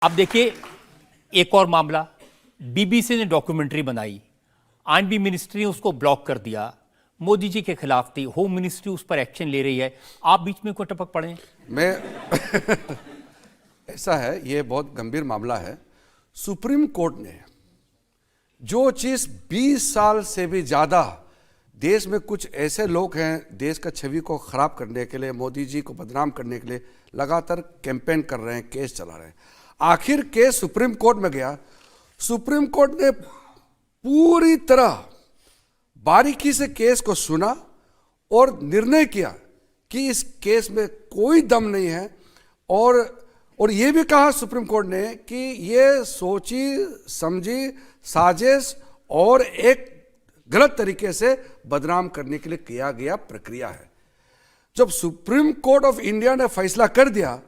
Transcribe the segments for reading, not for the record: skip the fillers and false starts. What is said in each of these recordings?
अब देखिए एक और मामला, बीबीसी ने डॉक्यूमेंट्री बनाई, आईएनबी मिनिस्ट्री ने उसको ब्लॉक कर दिया, मोदी जी के खिलाफ थी, होम मिनिस्ट्री उस पर एक्शन ले रही है, आप बीच में क्यों टपक पड़े? मैं ऐसा है, ये बहुत गंभीर मामला है। सुप्रीम कोर्ट ने जो चीज 20 साल से भी ज्यादा देश में कुछ ऐसे लोग हैं देश का छवि को खराब करने के लिए, मोदी जी को बदनाम करने के लिए लगातार कैंपेन कर रहे हैं, केस चला रहे हैं। आखिर केस सुप्रीम कोर्ट में गया। सुप्रीम कोर्ट ने पूरी तरह बारीकी से केस को सुना और निर्णय किया कि इस केस में कोई दम नहीं है, और ये भी कहा सुप्रीम कोर्ट ने कि ये सोची समझी साजिश और एक गलत तरीके से बदनाम करने के लिए किया गया प्रक्रिया है। जब सुप्रीम कोर्ट ऑफ इंडिया ने फैसला कर दिया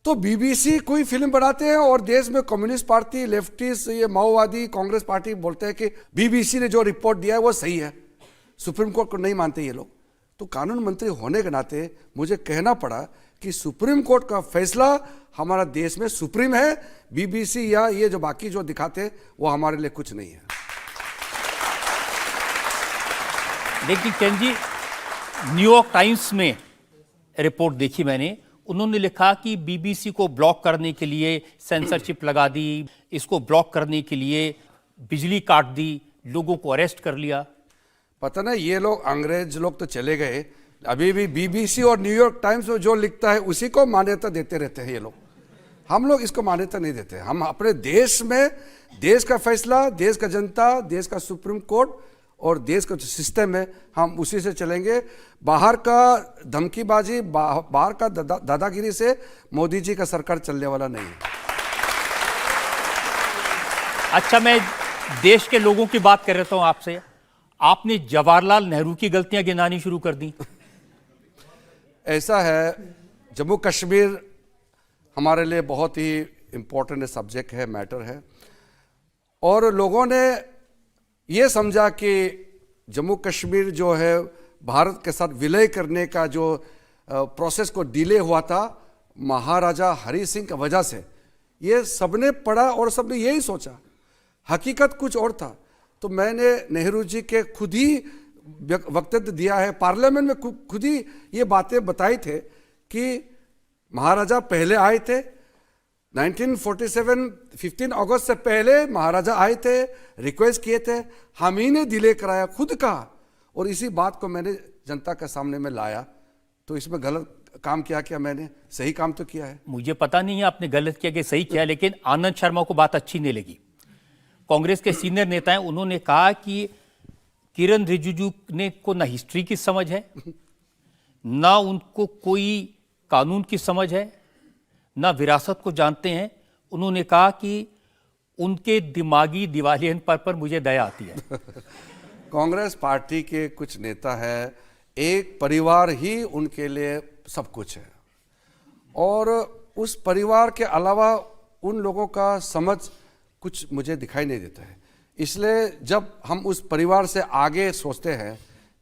तो बीबीसी कोई फिल्म बनाते हैं और देश में कम्युनिस्ट पार्टी, लेफ्टिस्ट, ये माओवादी, कांग्रेस पार्टी बोलते हैं कि बीबीसी ने जो रिपोर्ट दिया है वो सही है। सुप्रीम कोर्ट को नहीं मानते ये लोग। तो कानून मंत्री होने के नाते मुझे कहना पड़ा कि सुप्रीम कोर्ट का फैसला हमारा देश में सुप्रीम है, बीबीसी या ये जो बाकी जो दिखाते हैं वो हमारे लिए कुछ नहीं है। लेकिन किरण जी, न्यूयॉर्क टाइम्स में रिपोर्ट देखी मैंने, उन्होंने लिखा कि बीबीसी को ब्लॉक करने के लिए सेंसरशिप लगा दी, इसको ब्लॉक करने के लिए बिजली काट दी, लोगों को अरेस्ट कर लिया। पता ना, ये लोग अंग्रेज लोग तो चले गए, अभी भी बीबीसी और न्यूयॉर्क टाइम्स में जो लिखता है उसी को मान्यता देते रहते हैं ये लोग। हम लोग इसको मान्यता नहीं देते। हम अपने देश में देश का फैसला, देश का जनता, देश का सुप्रीम कोर्ट और देश का जो सिस्टम है हम उसी से चलेंगे। बाहर का धमकीबाजी, बाहर का दादागिरी से मोदी जी का सरकार चलने वाला नहीं है। अच्छा, मैं देश के लोगों की बात कर रहा हूं आपसे। आपने जवाहरलाल नेहरू की गलतियां गिनानी शुरू कर दी। ऐसा है, जम्मू कश्मीर हमारे लिए बहुत ही इम्पोर्टेंट सब्जेक्ट है, मैटर है, और लोगों ने ये समझा कि जम्मू कश्मीर जो है भारत के साथ विलय करने का जो प्रोसेस को डिले हुआ था महाराजा हरि सिंह की वजह से, ये सबने पढ़ा और सबने यही सोचा। हकीकत कुछ और था। तो मैंने नेहरू जी के खुद ही वक्तव्य दिया है, पार्लियामेंट में खुद ही ये बातें बताई थे कि महाराजा पहले आए थे 1947, 15 अगस्त से पहले महाराजा आए थे, रिक्वेस्ट किए थे, हम ही ने डिले कराया, खुद कहा। और इसी बात को मैंने जनता के सामने में लाया। तो इसमें गलत काम किया क्या मैंने? सही काम तो किया है। मुझे पता नहीं है आपने गलत किया कि सही किया, लेकिन आनंद शर्मा को बात अच्छी नहीं लगी। कांग्रेस के सीनियर नेता हैं, उन्होंने कहा कि किरण रिजिजू ने को ना हिस्ट्री की समझ है, ना उनको कोई कानून की समझ है, ना विरासत को जानते हैं। उन्होंने कहा कि उनके दिमागी दिवालियन पर मुझे दया आती है। कांग्रेस पार्टी के कुछ नेता है, एक परिवार ही उनके लिए सब कुछ है, और उस परिवार के अलावा उन लोगों का समझ कुछ मुझे दिखाई नहीं देता है। इसलिए जब हम उस परिवार से आगे सोचते हैं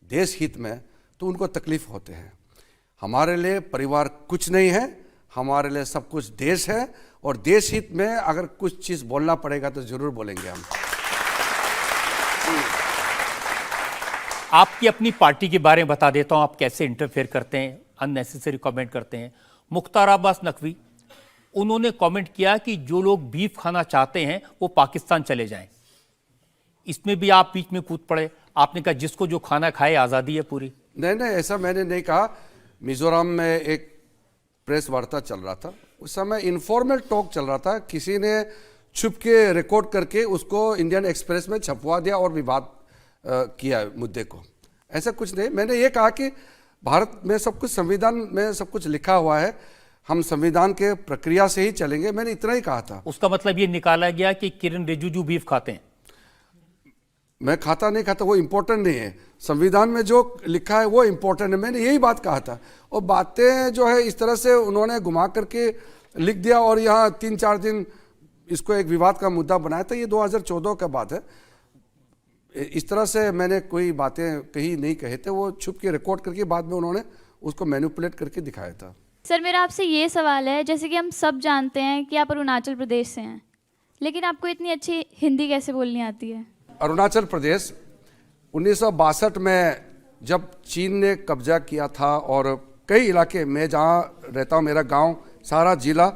देश हित में तो उनको तकलीफ होते हैं। हमारे लिए परिवार कुछ नहीं है, हमारे लिए सब कुछ देश है, और देश हित में अगर कुछ चीज़ बोलना पड़ेगा तो जरूर बोलेंगे हम। आपकी अपनी पार्टी के बारे में बता देता हूं, आप कैसे इंटरफेयर करते हैं, अननेसेसरी कमेंट करते हैं। मुख्तार अब्बास नकवी, उन्होंने कमेंट किया कि जो लोग बीफ खाना चाहते हैं वो पाकिस्तान चले जाएं। इसमें भी आप बीच में कूद पड़े। आपने कहा जिसको जो खाना खाए, आज़ादी है पूरी। नहीं, ऐसा मैंने नहीं कहा। मिजोरम में एक प्रेस वार्ता चल रहा था, उस समय इनफॉर्मल टॉक चल रहा था, किसी ने छुप के रिकॉर्ड करके उसको इंडियन एक्सप्रेस में छपवा दिया और विवाद किया मुद्दे को। ऐसा कुछ नहीं। मैंने ये कहा कि भारत में सब कुछ, संविधान में सब कुछ लिखा हुआ है, हम संविधान के प्रक्रिया से ही चलेंगे, मैंने इतना ही कहा था। उसका मतलब ये निकाला गया कि किरण रिजिजू बीफ खाते हैं। मैं खाता नहीं खाता वो इम्पोर्टेंट नहीं है, संविधान में जो लिखा है वो इम्पोर्टेंट है, मैंने यही बात कहा था। और बातें जो है इस तरह से उन्होंने घुमा करके लिख दिया और यहाँ 3-4 दिन इसको एक विवाद का मुद्दा बनाया था। ये 2014 का बात है। इस तरह से मैंने कोई बातें कहीं नहीं कहे थे, वो छुप के रिकॉर्ड करके बाद में उन्होंने उसको मैनिपुलेट करके दिखाया था। सर मेरा आपसे ये सवाल है, जैसे कि हम सब जानते हैं कि आप अरुणाचल प्रदेश से हैं, लेकिन आपको इतनी अच्छी हिंदी कैसे बोलनी आती है? अरुणाचल प्रदेश 1962 में जब चीन ने कब्जा किया था और कई इलाके, मैं जहाँ रहता हूँ मेरा गांव, सारा जिला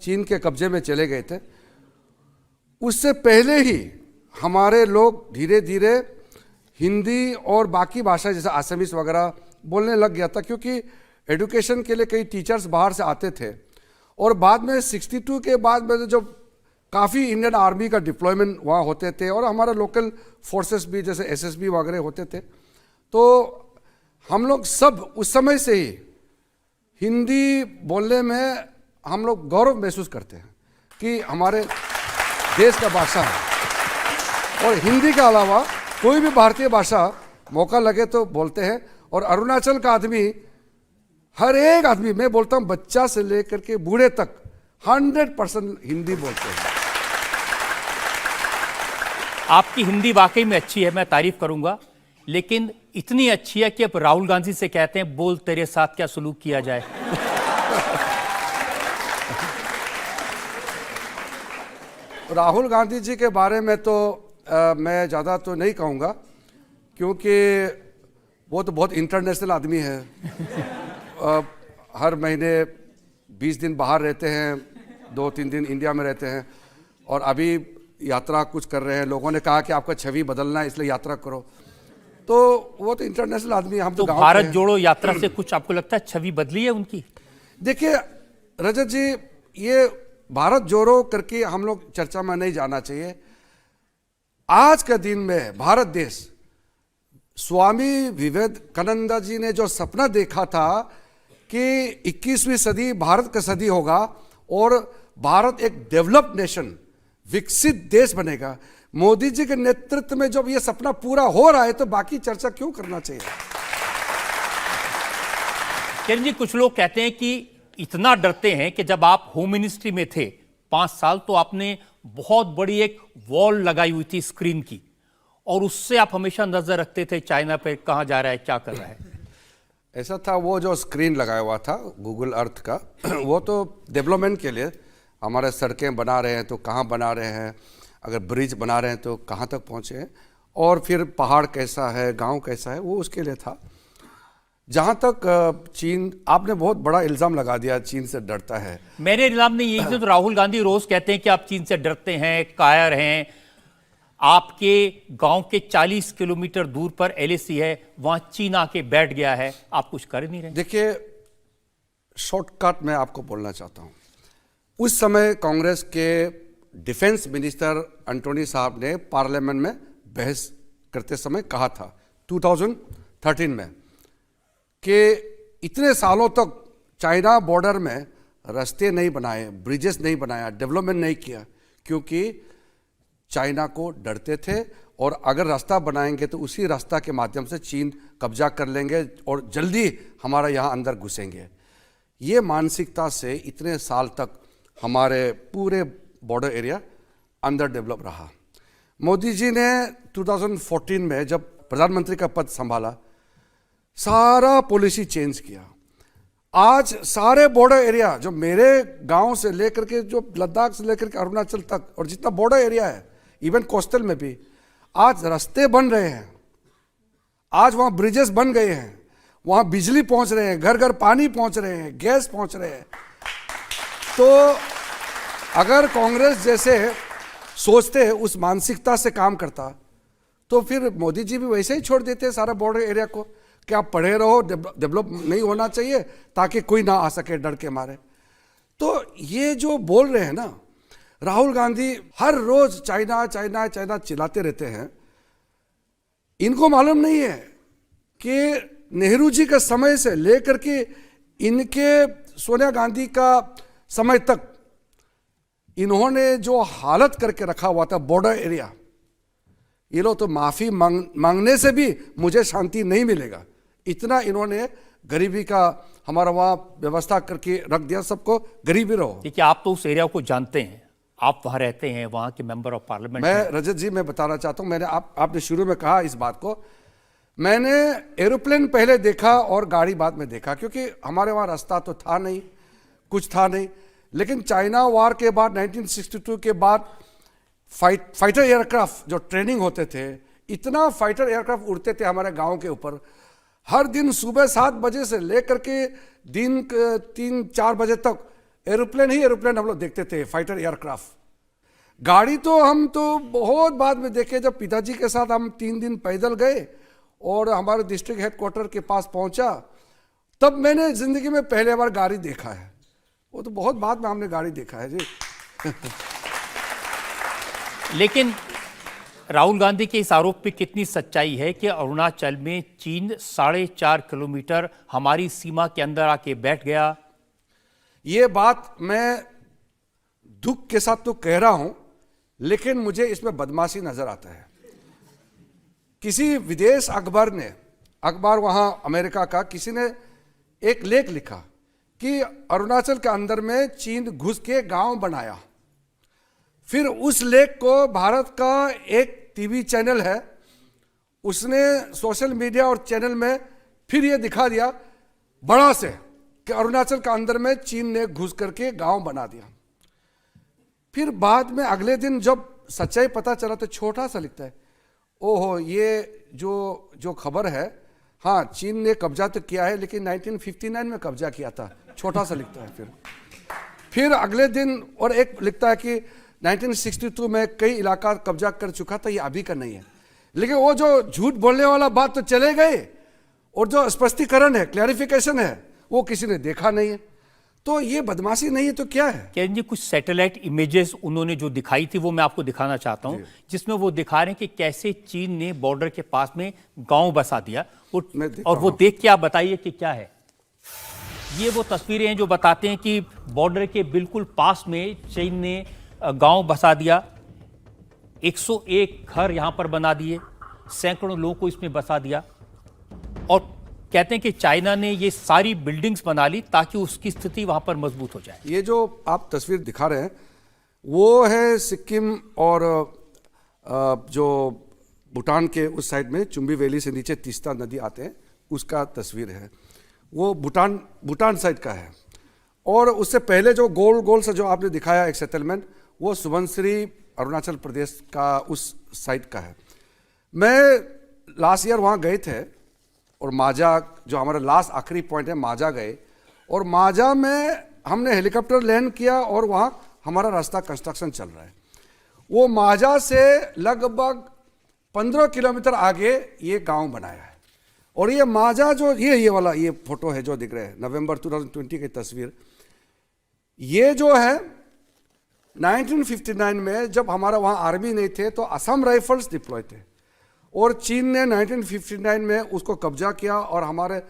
चीन के कब्जे में चले गए थे। उससे पहले ही हमारे लोग धीरे धीरे हिंदी और बाकी भाषा जैसे आसामीज वगैरह बोलने लग गया था, क्योंकि एजुकेशन के लिए कई टीचर्स बाहर से आते थे। और बाद में 62 के बाद में जब काफ़ी इंडियन आर्मी का डिप्लॉयमेंट वहाँ होते थे और हमारे लोकल फोर्सेस भी जैसे एसएसबी वगैरह होते थे, तो हम लोग सब उस समय से ही हिंदी बोलने में हम लोग गौरव महसूस करते हैं कि हमारे देश का भाषा है। और हिंदी के अलावा कोई भी भारतीय भाषा मौका लगे तो बोलते हैं। और अरुणाचल का आदमी, हर एक आदमी, मैं बोलता हूँ बच्चा से लेकर के बूढ़े तक 100% हिंदी बोलते हैं। आपकी हिंदी वाकई में अच्छी है, मैं तारीफ करूंगा, लेकिन इतनी अच्छी है कि अब राहुल गांधी से कहते हैं बोल तेरे साथ क्या सलूक किया जाए। राहुल गांधी जी के बारे में तो मैं ज़्यादा तो नहीं कहूँगा, क्योंकि वो तो बहुत इंटरनेशनल आदमी है। हर महीने 20 दिन बाहर रहते हैं, 2-3 दिन इंडिया में रहते हैं, और अभी यात्रा कुछ कर रहे हैं। लोगों ने कहा कि आपका छवि बदलना है इसलिए यात्रा करो, तो वो तो इंटरनेशनल आदमी है। हम तो गाँव भारत के हैं। जोड़ो यात्रा से कुछ आपको लगता है छवि बदली है उनकी? देखिए रजत जी, ये भारत जोड़ो करके हम लोग चर्चा में नहीं जाना चाहिए। आज के दिन में भारत देश, स्वामी विवेकानंद जी ने जो सपना देखा था कि 21वीं सदी भारत का सदी होगा और भारत एक डेवलप्ड नेशन, विकसित देश बनेगा, मोदी जी के नेतृत्व में जब ये सपना पूरा हो रहा है तो बाकी चर्चा क्यों करना चाहिए? किरण जी, कुछ लोग कहते हैं कि इतना डरते हैं कि जब आप होम मिनिस्ट्री में थे 5 साल, तो आपने बहुत बड़ी एक वॉल लगाई हुई थी स्क्रीन की, और उससे आप हमेशा नजर रखते थे चाइना पे कहाँ जा रहा है, क्या कर रहा है। ऐसा था, वो जो स्क्रीन लगाया हुआ था गूगल अर्थ का, वो तो डेवलपमेंट के लिए, हमारे सड़कें बना रहे हैं तो कहाँ बना रहे हैं, अगर ब्रिज बना रहे हैं तो कहाँ तक पहुँचे हैं, और फिर पहाड़ कैसा है, गांव कैसा है, वो उसके लिए था। जहाँ तक चीन, आपने बहुत बड़ा इल्ज़ाम लगा दिया चीन से डरता है। मेरे इल्जाम नहीं, यही तो राहुल गांधी रोज कहते हैं कि आप चीन से डरते हैं, कायर हैं। आपके गांव के 40 किलोमीटर दूर पर एलएसी है, वहां चीन आके बैठ गया है, आप कुछ कर नहीं रहे। देखिए, शॉर्टकट में आपको बोलना चाहता हूँ। उस समय कांग्रेस के डिफेंस मिनिस्टर एंटोनी साहब ने पार्लियामेंट में बहस करते समय कहा था 2013 में कि इतने सालों तक चाइना बॉर्डर में रास्ते नहीं बनाए, ब्रिजेस नहीं बनाया, डेवलपमेंट नहीं किया, क्योंकि चाइना को डरते थे, और अगर रास्ता बनाएंगे तो उसी रास्ता के माध्यम से चीन कब्जा कर लेंगे और जल्दी हमारा यहाँ अंदर घुसेंगे। ये मानसिकता से इतने साल तक हमारे पूरे बॉर्डर एरिया अंडर डेवलप रहा। मोदी जी ने 2014 में जब प्रधानमंत्री का पद संभाला, सारा पॉलिसी चेंज किया। आज सारे बॉर्डर एरिया, जो मेरे गांव से लेकर के, जो लद्दाख से लेकर के अरुणाचल तक, और जितना बॉर्डर एरिया है, इवन कोस्टल में भी, आज रास्ते बन रहे हैं, आज वहाँ ब्रिजेस बन गए हैं, वहाँ बिजली पहुँच रहे हैं, घर घर पानी पहुँच रहे हैं, गैस पहुँच रहे हैं। तो अगर कांग्रेस जैसे सोचते हैं, उस मानसिकता से काम करता, तो फिर मोदी जी भी वैसे ही छोड़ देते सारा बॉर्डर एरिया को कि आप पढ़े रहो, डेवलप नहीं होना चाहिए ताकि कोई ना आ सके डर के मारे। तो ये जो बोल रहे हैं ना राहुल गांधी, हर रोज चाइना चाइना चाइना चिल्लाते रहते हैं। इनको मालूम नहीं है कि नेहरू जी के समय से लेकर के इनके सोनिया गांधी का समय तक इन्होंने जो हालत करके रखा हुआ था बॉर्डर एरिया, ये लोग तो माफी मांगने से भी मुझे शांति नहीं मिलेगा, इतना इन्होंने गरीबी का हमारा वहाँ व्यवस्था करके रख दिया, सबको गरीबी रहो। देखिए, आप तो उस एरिया को जानते हैं, आप वहां रहते हैं, वहां के मेंबर ऑफ पार्लियामेंट। मैं रजत जी, मैं बताना चाहता हूँ, मैंने आपने शुरू में कहा इस बात को, मैंने एरोप्लेन पहले देखा और गाड़ी बाद में देखा, क्योंकि हमारे वहाँ रास्ता तो था नहीं, कुछ था नहीं। लेकिन चाइना वार के बाद 1962 के बाद फाइटर एयरक्राफ्ट जो ट्रेनिंग होते थे, इतना फाइटर एयरक्राफ्ट उड़ते थे हमारे गांव के ऊपर। हर दिन सुबह 7 बजे से लेकर के दिन 3-4 बजे तक एरोप्लेन ही एरोप्लेन हम लोग देखते थे, फाइटर एयरक्राफ्ट। गाड़ी तो हम तो बहुत बाद में देखे, जब पिताजी के साथ हम 3 दिन पैदल गए और हमारे डिस्ट्रिक्ट हेडक्वार्टर के पास पहुंचा, तब मैंने जिंदगी में पहले बार गाड़ी देखा है। वो तो बहुत बाद में हमने गाड़ी देखा है जी। लेकिन राहुल गांधी के इस आरोप पे कितनी सच्चाई है कि अरुणाचल में चीन 4.5 किलोमीटर हमारी सीमा के अंदर आके बैठ गया? ये बात मैं दुख के साथ तो कह रहा हूं, लेकिन मुझे इसमें बदमाशी नजर आता है। किसी विदेश अखबार वहां अमेरिका का, किसी ने एक लेख लिखा कि अरुणाचल के अंदर में चीन घुस के गांव बनाया। फिर उस लेख को भारत का एक टीवी चैनल है, उसने सोशल मीडिया और चैनल में फिर ये दिखा दिया बड़ा से कि अरुणाचल के अंदर में चीन ने घुस करके गांव बना दिया। फिर बाद में अगले दिन जब सच्चाई पता चला तो छोटा सा लिखता है, ओहो ये जो खबर है, हाँ चीन ने कब्जा तो किया है लेकिन 1959 में कब्जा किया था, छोटा सा लिखता है। फिर अगले दिन और एक लिखता है कि 1962 में कई इलाका कब्जा कर चुका था, ये अभी का नहीं है। लेकिन वो जो झूठ बोलने वाला बात तो चले गए, और जो स्पष्टीकरण है, क्लैरिफिकेशन है, वो किसी ने देखा नहीं है। तो ये बदमाशी नहीं है तो क्या है? किरण जी, कुछ सैटेलाइट इमेजेस उन्होंने जो दिखाई थी वो मैं आपको दिखाना चाहता हूं, जिसमें वो दिखा रहे हैं कि कैसे चीन ने बॉर्डर के पास में गांव बसा दिया। और वो देख के आप बताइए कि क्या है। ये वो तस्वीरें हैं जो बताते हैं कि बॉर्डर के बिल्कुल पास में चीन ने गांव बसा दिया। 101 घर यहां पर बना दिए, सैकड़ों लोगों को इसमें बसा दिया, और कहते हैं कि चाइना ने ये सारी बिल्डिंग्स बना ली ताकि उसकी स्थिति वहां पर मजबूत हो जाए। ये जो आप तस्वीर दिखा रहे हैं वो है सिक्किम और जो भूटान के उस साइड में चुम्बी वैली से नीचे तीस्ता नदी आते हैं, उसका तस्वीर है। वो भूटान साइड का है। और उससे पहले जो गोल गोल से जो आपने दिखाया एक सेटलमेंट, वो सुबनसिरी अरुणाचल प्रदेश का उस साइड का है। मैं लास्ट ईयर वहाँ गए थे, और माजा जो हमारा लास्ट आखिरी पॉइंट है, माजा गए, और माजा में हमने हेलीकॉप्टर लैंड किया और वहाँ हमारा रास्ता कंस्ट्रक्शन चल रहा है। वो माजा से लगभग 15 किलोमीटर आगे ये गांव बनाया है। और ये माजा जो ये वाला ये फोटो है जो दिख रहे हैं, नवंबर 2020 की तस्वीर, ये जो है 1959 में जब हमारा वहाँ आर्मी नहीं थे तो असम राइफल्स डिप्लॉय थे, और चीन ने 1959 में उसको कब्जा किया और हमारे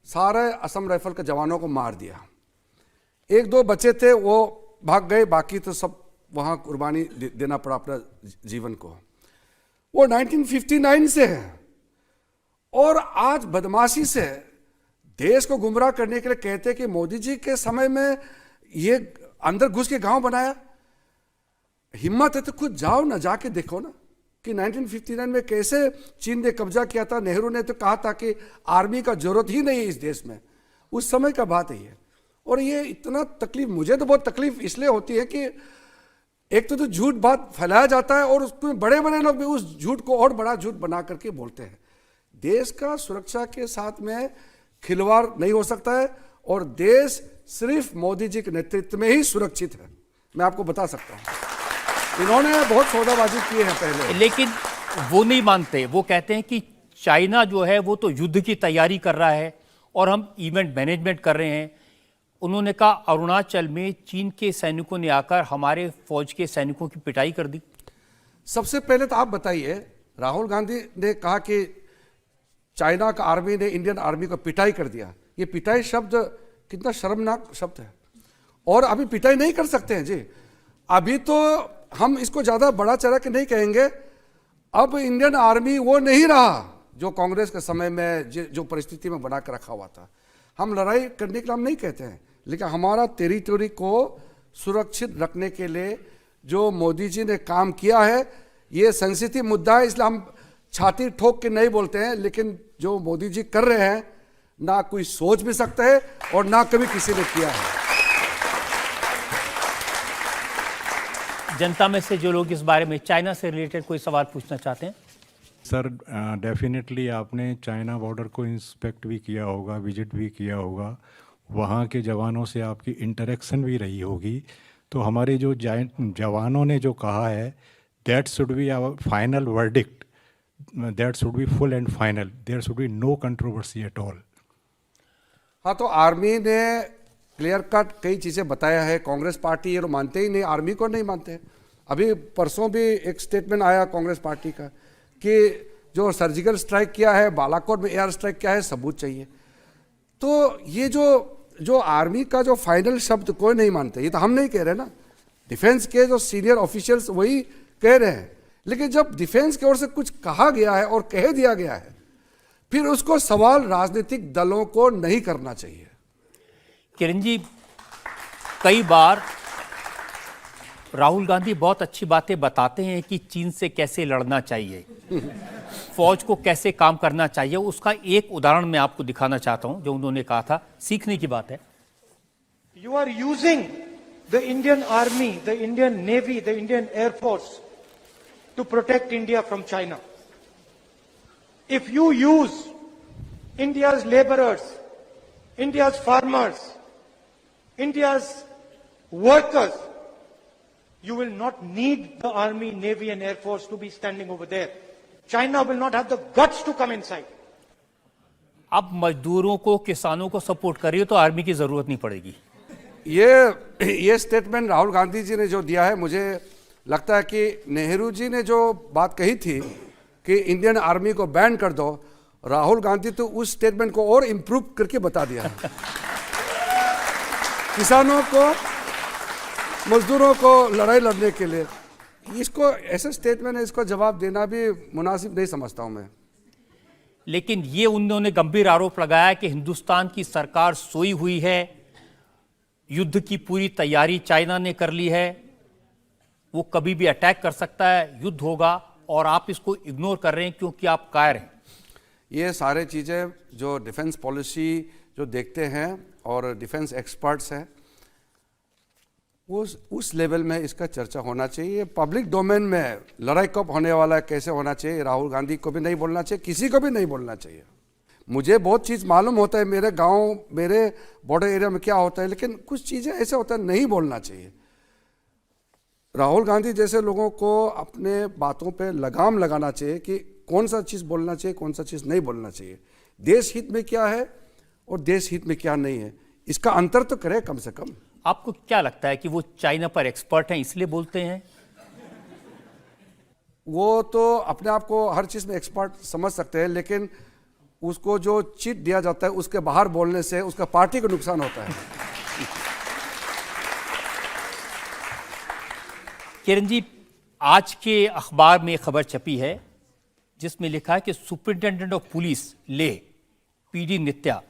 सारे असम राइफल के जवानों को मार दिया। 1-2 बचे थे वो भाग गए, बाकी तो सब वहाँ कुर्बानी देना पड़ा अपना जीवन को। वो 1959 से है, और आज बदमाशी से देश को गुमराह करने के लिए कहते हैं कि मोदी जी के समय में ये अंदर घुस के गांव बनाया। हिम्मत है तो खुद जाओ ना, जाके देखो ना कि 1959 में कैसे चीन ने कब्जा किया था। नेहरू ने तो कहा था कि आर्मी का जरूरत ही नहीं है इस देश में, उस समय का बात है ये। और ये इतना तकलीफ, मुझे तो बहुत तकलीफ इसलिए होती है कि एक तो झूठ बात फैलाया जाता है, और उसमें बड़े बड़े लोग भी उस झूठ को और बड़ा झूठ बना करके बोलते हैं। देश का सुरक्षा के साथ में खिलवाड़ नहीं हो सकता है, और देश सिर्फ मोदी जी के नेतृत्व में ही सुरक्षित है, मैं आपको बता सकता हूं। इन्होंने बहुत सौदाबाजी की है पहले, लेकिन वो नहीं मानते। वो कहते हैं कि चाइना जो है वो तो युद्ध की तैयारी कर रहा है और हम इवेंट मैनेजमेंट कर रहे हैं। उन्होंने कहा अरुणाचल में चीन के सैनिकों ने आकर हमारे फौज के सैनिकों की पिटाई कर दी। सबसे पहले तो आप बताइए, राहुल गांधी ने कहा कि चाइना का आर्मी ने इंडियन आर्मी को पिटाई कर दिया। ये पिटाई शब्द कितना शर्मनाक शब्द है, और अभी पिटाई नहीं कर सकते हैं जी। अभी तो हम इसको ज़्यादा बड़ा चढ़ा के नहीं कहेंगे। अब इंडियन आर्मी वो नहीं रहा जो कांग्रेस के समय में जो परिस्थिति में बना कर रखा हुआ था। हम लड़ाई करने के लिए हम नहीं कहते हैं, लेकिन हमारा टेरिटरी को सुरक्षित रखने के लिए जो मोदी जी ने काम किया है, ये सेंसिटिव मुद्दा है, इसलिए हम छाती ठोक के नहीं बोलते हैं, लेकिन जो मोदी जी कर रहे हैं ना कोई सोच भी सकता है और ना कभी किसी ने किया है। जनता में से जो लोग इस बारे में चाइना से रिलेटेड कोई सवाल पूछना चाहते हैं? सर डेफिनेटली आपने चाइना बॉर्डर को इंस्पेक्ट भी किया होगा, विजिट भी किया होगा, वहाँ के जवानों से आपकी इंटरेक्शन भी रही होगी। तो हमारे जो जवानों ने जो कहा है, that should be our final verdict, that should be full and final, there should be no controversy at all. हाँ, तो आर्मी ने क्लियर कट कई चीज़ें बताया है। कांग्रेस पार्टी ये तो मानते ही नहीं, आर्मी को नहीं मानते। अभी परसों भी एक स्टेटमेंट आया कांग्रेस पार्टी का कि जो सर्जिकल स्ट्राइक किया है, बालाकोट में एयर स्ट्राइक किया है, सबूत चाहिए। तो ये जो आर्मी का जो फाइनल शब्द कोई नहीं मानते, ये तो हम नहीं कह रहे ना, डिफेंस के जो सीनियर ऑफिशियल्स वही कह रहे हैं। लेकिन जब डिफेंस की ओर से कुछ कहा गया है और कह दिया गया है, फिर उसको सवाल राजनीतिक दलों को नहीं करना चाहिए। किरण जी, कई बार राहुल गांधी बहुत अच्छी बातें बताते हैं कि चीन से कैसे लड़ना चाहिए, फौज को कैसे काम करना चाहिए। उसका एक उदाहरण मैं आपको दिखाना चाहता हूं जो उन्होंने कहा था, सीखने की बात है। You are using the Indian Army, the Indian Navy, the Indian Air Force to protect India from China. If you use India's laborers, India's farmers, India's workers, you will not need the Army, Navy and Air Force to be standing over there. China will not have the guts to come inside. अब मजदूरों को, किसानों को support करिए तो army की जरूरत नहीं पड़ेगी। ये स्टेटमेंट राहुल गांधी जी ने जो दिया है, मुझे लगता है कि नेहरू जी ने जो बात कही थी कि इंडियन आर्मी को बैन कर दो, राहुल गांधी तो उस स्टेटमेंट को और इंप्रूव करके बता दिया है। किसानों को, मजदूरों को लड़ाई लड़ने के लिए इसको ऐसा स्टेटमेंट है, इसको जवाब देना भी मुनासिब नहीं समझता हूं मैं। लेकिन ये उन्होंने गंभीर आरोप लगाया कि हिंदुस्तान की सरकार सोई हुई है, युद्ध की पूरी तैयारी चाइना ने कर ली है, वो कभी भी अटैक कर सकता है, युद्ध होगा, और आप इसको इग्नोर कर रहे हैं क्योंकि आप कायर हैं। ये सारे चीज़ें जो डिफेंस पॉलिसी जो देखते हैं और डिफेंस एक्सपर्ट्स हैं, उस लेवल में इसका चर्चा होना चाहिए। पब्लिक डोमेन में लड़ाई कब होने वाला है, कैसे होना चाहिए, राहुल गांधी को भी नहीं बोलना चाहिए, किसी को भी नहीं बोलना चाहिए। मुझे बहुत चीज़ मालूम होता है, मेरे गांव, मेरे बॉर्डर एरिया में क्या होता है, लेकिन कुछ चीज़ें ऐसे होता है नहीं बोलना चाहिए। राहुल गांधी जैसे लोगों को अपने बातों पे लगाम लगाना चाहिए कि कौन सा चीज़ बोलना चाहिए, कौन सा चीज़ नहीं बोलना चाहिए, देश हित में क्या है और देश हित में क्या नहीं है, इसका अंतर तो करे कम से कम। आपको क्या लगता है कि वो चाइना पर एक्सपर्ट हैं इसलिए बोलते हैं? वो तो अपने आप को हर चीज़ में एक्सपर्ट समझ सकते हैं, लेकिन उसको जो चिट दिया जाता है उसके बाहर बोलने से उसका पार्टी को नुकसान होता है। किरण जी, आज के अखबार में खबर छपी है जिसमें लिखा है कि superintendent of police Leh PD Nitya,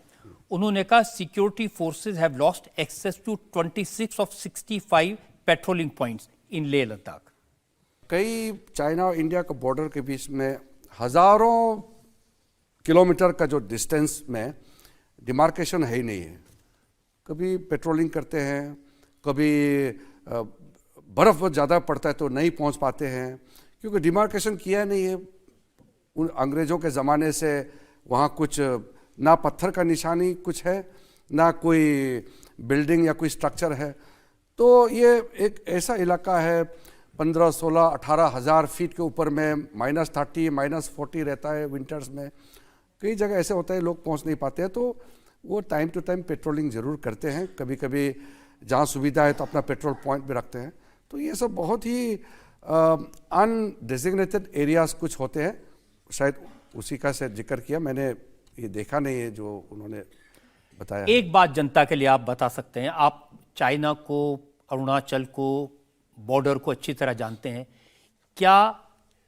उन्होंने कहा security forces have lost access to 26 of 65 patrolling points in Leh Ladakh. कई चाइना और इंडिया के बॉर्डर के बीच में हजारों किलोमीटर का जो डिस्टेंस में डिमार्केशन है ही नहीं है। कभी पेट्रोलिंग करते हैं, कभी बर्फ़ बहुत ज़्यादा पड़ता है तो नहीं पहुंच पाते हैं, क्योंकि डिमार्केशन किया नहीं है। उन अंग्रेज़ों के ज़माने से वहाँ कुछ ना पत्थर का निशानी कुछ है, ना कोई बिल्डिंग या कोई स्ट्रक्चर है। तो ये एक ऐसा इलाका है 15, 16, 18 हज़ार फीट के ऊपर में -30, -40 रहता है विंटर्स में। कई जगह ऐसे होता है लोग पहुंच नहीं पाते हैं, तो वो टाइम टू टाइम पेट्रोलिंग ज़रूर करते हैं। कभी कभी जहाँ सुविधा है तो अपना पेट्रोल पॉइंट भी रखते हैं। तो ये सब बहुत ही अनडेजिग्नेटेड एरियाज कुछ होते हैं, शायद उसी का से जिक्र किया, मैंने ये देखा नहीं है जो उन्होंने बताया। एक बात जनता के लिए आप बता सकते हैं, आप चाइना को, अरुणाचल को, बॉर्डर को अच्छी तरह जानते हैं, क्या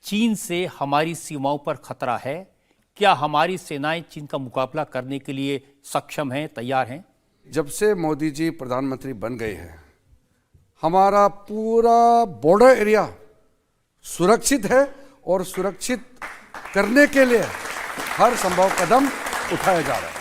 चीन से हमारी सीमाओं पर खतरा है? क्या हमारी सेनाएं चीन का मुकाबला करने के लिए सक्षम हैं, तैयार हैं? जब से मोदी जी प्रधानमंत्री बन गए हैं, हमारा पूरा बॉर्डर एरिया सुरक्षित है और सुरक्षित करने के लिए हर संभव कदम उठाया जा रहा है।